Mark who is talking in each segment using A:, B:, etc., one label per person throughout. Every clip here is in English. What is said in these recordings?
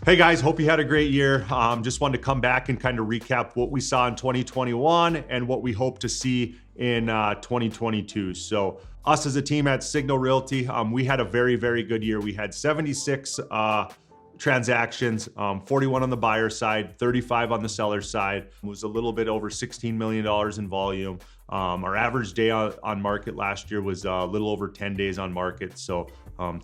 A: Hey guys, hope you had a great year. Just wanted to come back and kind of recap what we saw in 2021 and what we hope to see in 2022. So us as a team at Signal Realty, we had a very, very good year. We had 76 transactions, 41 on the buyer side, 35 on the seller side. It was a little bit over $16 million in volume. Our average day on market last year was a little over 10 days on market. So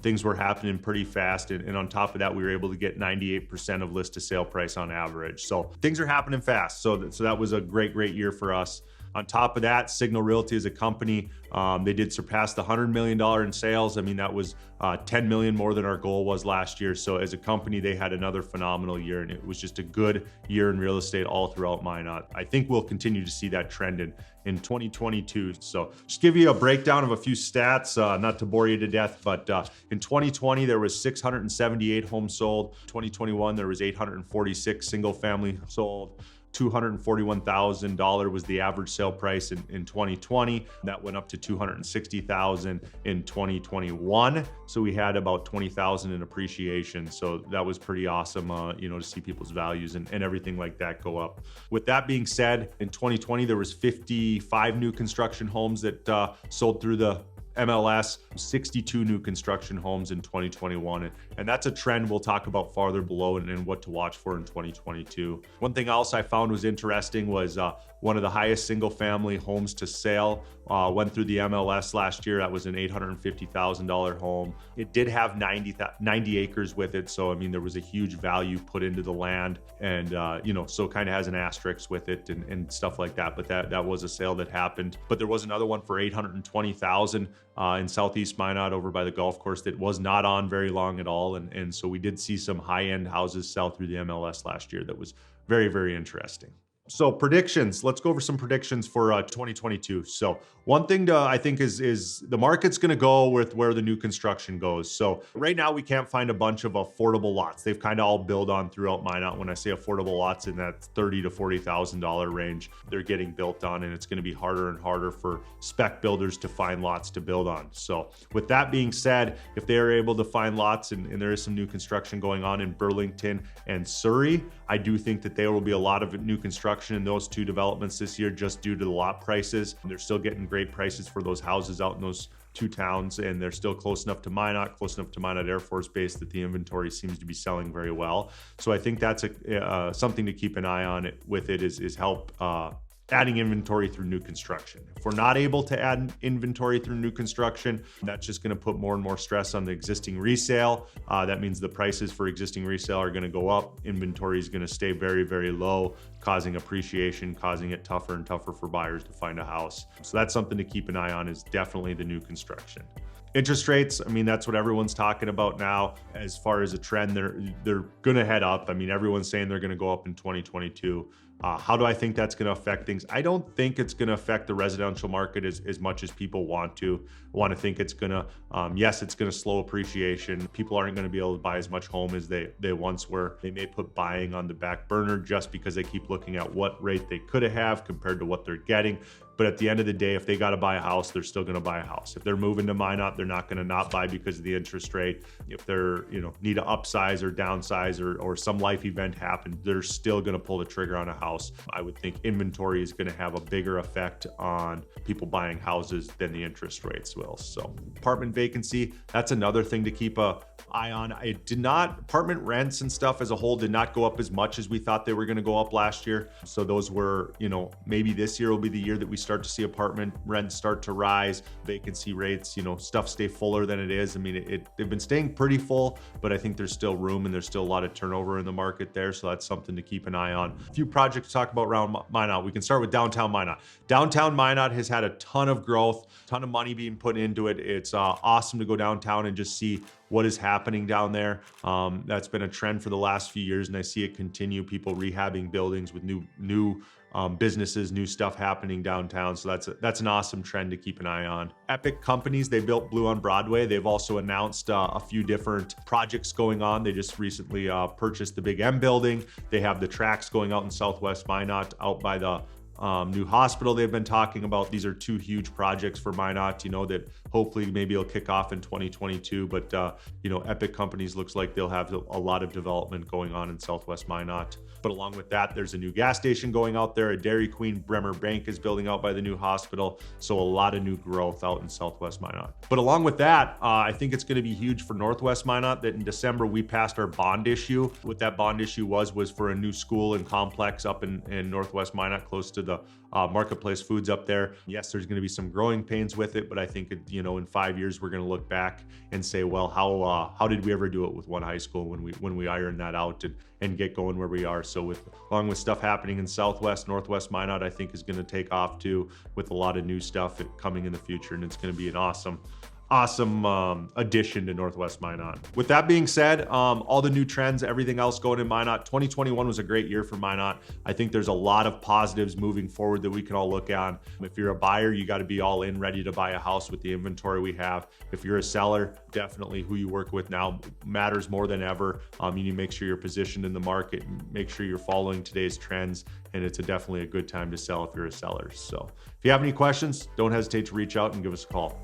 A: things were happening pretty fast. And on top of that, we were able to get 98% of list to sale price on average. So things are happening fast. So that was a great, great year for us. On top of that, Signal Realty as a company, they did surpass the $100 million in sales. I mean, that was 10 million more than our goal was last year. So as a company, they had another phenomenal year, and it was just a good year in real estate all throughout Minot. I think we'll continue to see that trend in 2022. So just give you a breakdown of a few stats, not to bore you to death, but in 2020, there was 678 homes sold. 2021, there was 846 single family sold. $241,000 was the average sale price in 2020. That went up to $260,000 in 2021. So we had about $20,000 in appreciation. So that was pretty awesome, to see people's values and everything like that go up. With that being said, in 2020, there was 55 new construction homes that sold through the MLS, 62 new construction homes in 2021. And that's a trend we'll talk about farther below and what to watch for in 2022. One thing else I found was interesting was one of the highest single family homes to sale went through the MLS last year. That was an $850,000 home. It did have 90 acres with it. So, I mean, there was a huge value put into the land and, so kind of has an asterisk with it and stuff like that. But that was a sale that happened. But there was another one for $820,000 in Southeast Minot over by the golf course that was not on very long at all. And so we did see some high-end houses sell through the MLS last year. That was very, very interesting. So predictions, let's go over some predictions for 2022. So one thing I think is the market's going to go with where the new construction goes. So right now we can't find a bunch of affordable lots. They've kind of all built on throughout Minot. When I say affordable lots in that $30,000 to $40,000 range, they're getting built on, and it's going to be harder and harder for spec builders to find lots to build on. So with that being said, if they are able to find lots and there is some new construction going on in Burlington and Surrey, I do think that there will be a lot of new construction in those two developments this year just due to the lot prices. They're still getting great prices for those houses out in those two towns, and they're still close enough to Minot Air Force Base that the inventory seems to be selling very well. So I think that's something to keep an eye on with it is help adding inventory through new construction. If we're not able to add inventory through new construction, that's just going to put more and more stress on the existing resale. That means the prices for existing resale are going to go up. Inventory is going to stay very, very low, causing appreciation, causing it tougher and tougher for buyers to find a house. So that's something to keep an eye on, is definitely the new construction. Interest rates, I mean, that's what everyone's talking about now. As far as a trend, they're going to head up. I mean, everyone's saying they're going to go up in 2022. How do I think that's going to affect things? I don't think it's going to affect the residential market as much as people want to think it's going to. Yes, it's going to slow appreciation. People aren't going to be able to buy as much home as they once were. They may put buying on the back burner just because they keep looking at what rate they could have compared to what they're getting. But at the end of the day, if they got to buy a house, they're still going to buy a house. If they're moving to Minot, they're not going to not buy because of the interest rate. If they're, need to upsize or downsize or some life event happened, they're still going to pull the trigger on a house. I would think inventory is going to have a bigger effect on people buying houses than the interest rates will. So apartment vacancy, that's another thing to keep an eye on. Apartment rents and stuff as a whole did not go up as much as we thought they were going to go up last year. So those were, maybe this year will be the year that we start to see apartment rents start to rise, vacancy rates, stuff stay fuller than it is. I mean, they've been staying pretty full, but I think there's still room and there's still a lot of turnover in the market there. So that's something to keep an eye on. A few projects to talk about around Minot. We can start with downtown Minot. Downtown Minot has had a ton of growth, ton of money being put into it. It's awesome to go downtown and just see what is happening down there. That's been a trend for the last few years, and I see it continue. People rehabbing buildings with new businesses, new stuff happening downtown. So that's an awesome trend to keep an eye on. Epic Companies, they built Blue on Broadway. They've also announced a few different projects going on. They just recently purchased the Big M building. They have the tracks going out in Southwest Minot, out by the new hospital they've been talking about. These are two huge projects for Minot, that hopefully maybe it'll kick off in 2022. But, Epic Companies looks like they'll have a lot of development going on in Southwest Minot. But along with that, there's a new gas station going out there. A Dairy Queen, Bremer Bank is building out by the new hospital. So a lot of new growth out in Southwest Minot. But along with that, I think it's going to be huge for Northwest Minot that in December we passed our bond issue. What that bond issue was for a new school and complex up in Northwest Minot, close to the Marketplace Foods up there. Yes, there's going to be some growing pains with it, but I think in 5 years we're going to look back and say, well, how did we ever do it with one high school when we ironed that out and get going where we are? So along with stuff happening in Southwest, Northwest Minot, I think is going to take off too, with a lot of new stuff coming in the future, and it's going to be an awesome addition to Northwest Minot. With that being said, all the new trends, everything else going in Minot, 2021 was a great year for Minot. I think there's a lot of positives moving forward that we can all look at. If you're a buyer, you got to be all in, ready to buy a house with the inventory we have. If you're a seller, definitely who you work with now matters more than ever. You need to make sure you're positioned in the market, and make sure you're following today's trends, and it's definitely a good time to sell if you're a seller. So if you have any questions, don't hesitate to reach out and give us a call.